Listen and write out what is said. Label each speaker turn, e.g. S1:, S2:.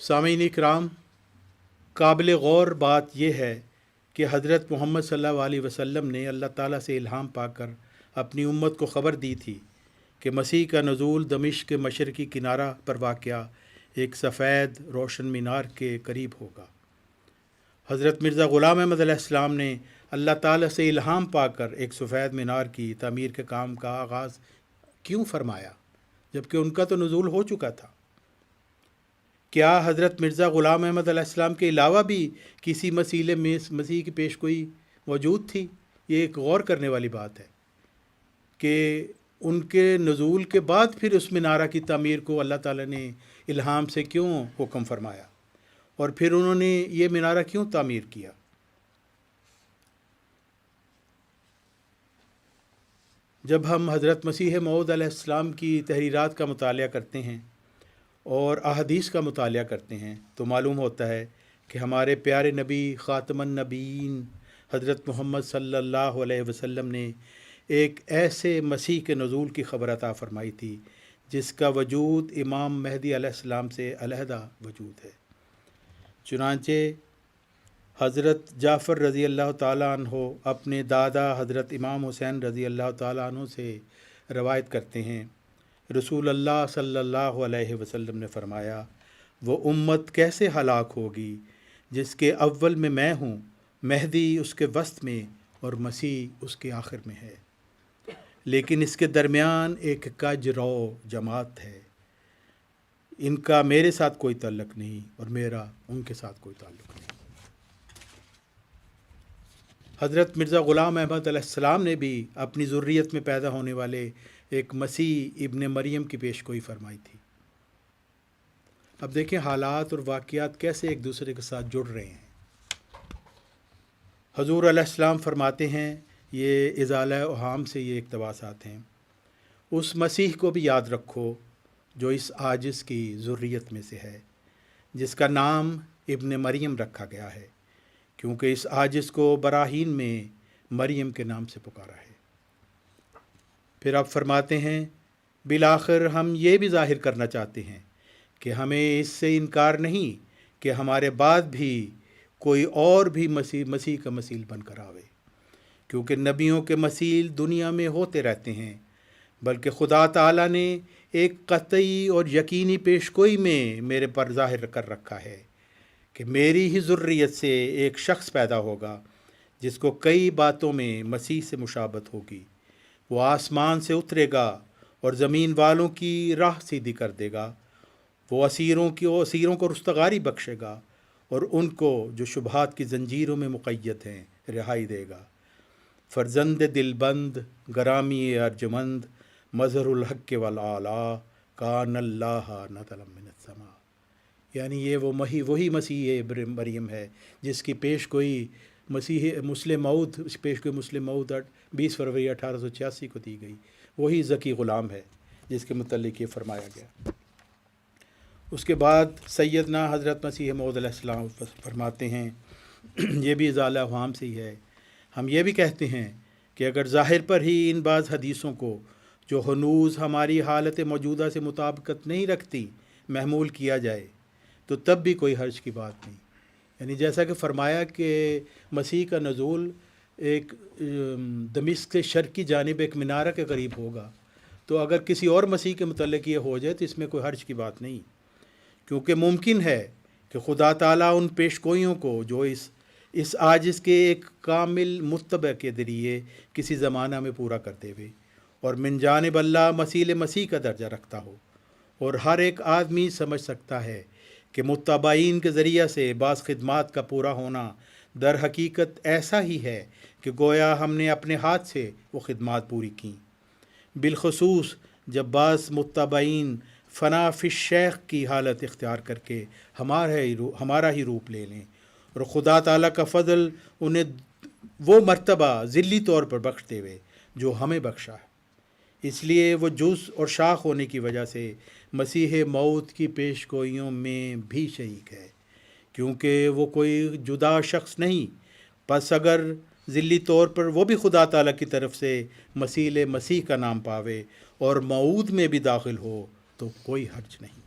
S1: सामीन इकराम, काबिल गौर बात यह है कि हज़रत मोहम्मद सल्लल्लाहु अलैहि वसल्लम ने अल्लाह ताला से इल्हाम पाकर अपनी उम्मत को ख़बर दी थी कि मसीह का नज़ूल दमिश्क के मशरक़ी किनारा पर वाक़या एक सफ़ेद रोशन मीनार के करीब होगा। हज़रत मिर्ज़ा ग़ुलाम अहमद अलैहिस्सलाम ने अल्लाह ताला से इल्हाम पाकर एक सफ़ेद मीनार की तामीर के काम का आगाज़ क्यों फरमाया, जबकि उनका तो नज़ूल हो चुका था? क्या हज़रत मिर्ज़ा ग़ुलाम अहमद अलैहिस्सलाम के अलावा भी किसी वसीले में मसीह की पेशगोई मौजूद थी? ये एक गौर करने वाली बात है कि उनके नज़ूल के बाद फिर उस मीनारा की तामीर को अल्लाह ताला ने इल्हाम से क्यों हुक्म फरमाया, और फिर उन्होंने ये मीनारा क्यों तामीर किया? जब हम हज़रत मसीह मऊद अलैहिस्सलाम की तहरीरात का मुतालिया करते हैं और अहादीस का मुतालिया करते हैं तो मालूम होता है कि हमारे प्यारे नबी ख़ातमुन नबीयीन हज़रत मोहम्मद सल्लल्लाहु अलैहि वसल्लम ने एक ऐसे मसीह के नज़ूल की ख़बर अता फ़रमाई थी जिसका वजूद इमाम महदी अलैहिस्सलाम से अलहदा वजूद है। चुनांचे हज़रत जाफ़र रज़ी अल्लाह ताला अन्हो अपने दादा हज़रत इमाम हुसैन रज़ी अल्लाह ताला अन्हो से रवायत करते हैं, रसूल अल्लाह सल्लल्लाहु अलैहि वसल्लम ने फ़रमाया, वो उम्मत कैसे हलाक होगी जिसके अव्वल में मैं हूँ, महदी उसके वस्त में और मसीह उसके आखिर में है, लेकिन इसके दरमियान एक कजरौ जमात है। इनका मेरे साथ कोई ताल्लुक़ नहीं और मेरा उनके साथ कोई ताल्लुक़ नहीं। हज़रत मिर्ज़ा ग़ुलाम अहमद अलैहिस्सलाम ने भी अपनी ज़ुर्रियत में पैदा होने वाले एक मसीह इब्ने मरियम की पेशगोई फरमाई थी। अब देखें हालात और वाक़यात कैसे एक दूसरे के साथ जुड़ रहे हैं। हजूर अलैहिस्सलाम फरमाते हैं, ये इज़ाला ओहाम से ये इक़्तिबासात हैं, उस मसीह को भी याद रखो जो इस आजिज़ की ज़ुर्रियत में से है, जिसका नाम इब्ने मरियम रखा गया है, क्योंकि इस आजिज़ को बराहीन में मरियम के नाम से पुकारा है। फिर आप फरमाते हैं, बिलाखिर हम ये भी ज़ाहिर करना चाहते हैं कि हमें इससे इनकार नहीं कि हमारे बाद भी कोई और भी मसीह का मसील बनकर आवे, क्योंकि नबियों के मसील दुनिया में होते रहते हैं, बल्कि खुदा ताला ने एक कतई और यकीनी पेशगोई में मेरे पर ज़ाहिर कर रखा है कि मेरी ही ज़ुर्रियत से एक शख्स पैदा होगा जिसको कई बातों में मसीह से मुशाबत होगी। वो आसमान से उतरेगा और ज़मीन वालों की राह सीधी कर देगा। वो असीरों को रुस्तगारी बख्शेगा और उनको जो शुबहात की ज़ंजीरों में मुक़य्यद हैं रिहाई देगा। फ़र्ज़ंद दिलबंद गरामी अर्जमंद मज़हरुल हक़ वल आला कानल्लाह नज़लन मिनस समा, यानी ये वही मसीह मरियम है जिसकी पेशगोई मुस्लिम मऊद पेशगोई मुस्लिम मऊद 20 फरवरी 1886 को दी गई। वही ज़की ग़ुलाम है जिसके मुतल्लिक़ ये फ़रमाया गया। उसके बाद सैयदना हज़रत मसीह मऊद अलैहिस्सलाम फरमाते हैं, ये भी इज़ाला अवाम से ही है, हम ये भी कहते हैं कि अगर ज़ाहिर पर ही इन बाज़ हदीसों को जो हनूज़ हमारी हालत मौजूदा से मुताबिकत नहीं रखती महमूल किया जाए तो तब भी कोई हर्ज की बात नहीं। यानी जैसा कि फ़रमाया कि मसीह का नज़ूल एक दमिश्क से शर्क़ की जानिब एक मीनारा के करीब होगा, तो अगर किसी और मसीह के मुतल्लिक़ ये हो जाए तो इसमें कोई हर्ज की बात नहीं, क्योंकि मुमकिन है कि खुदा ताला उन पेशगोइयों को जो इस आजिज़ के एक कामिल मुत्तबा के ज़रिए किसी ज़माना में पूरा कर देवे और मिन जानिब अल्लाह मसीह का दर्जा रखता हो, और हर एक आदमी समझ सकता है कि मुत्तबाइन के ज़रिया से बाज़ खिदमात का पूरा होना दर हकीकत ऐसा ही है कि गोया हमने अपने हाथ से वो खिदमात पूरी की। बिलखसूस जब बाज़ मुत्तबाइन फ़ना फ़िश शेख की हालत इख्तियार करके हमारा ही रूप ले लें और ख़ुदा ताला का फ़ज़ल उन्हें वो मर्तबा ज़िल्ली तौर पर बख्श देवे जो हमें बख्शा है। इसलिए वो जुज़ और शाख होने की वजह से मसीह मौत की पेशगोइयों में भी शरीक है, क्योंकि वो कोई जुदा शख्स नहीं। बस अगर ज़िल्ली तौर पर वो भी खुदा ताला की तरफ से मसीह का नाम पावे और मऊद में भी दाखिल हो तो कोई हर्ज नहीं।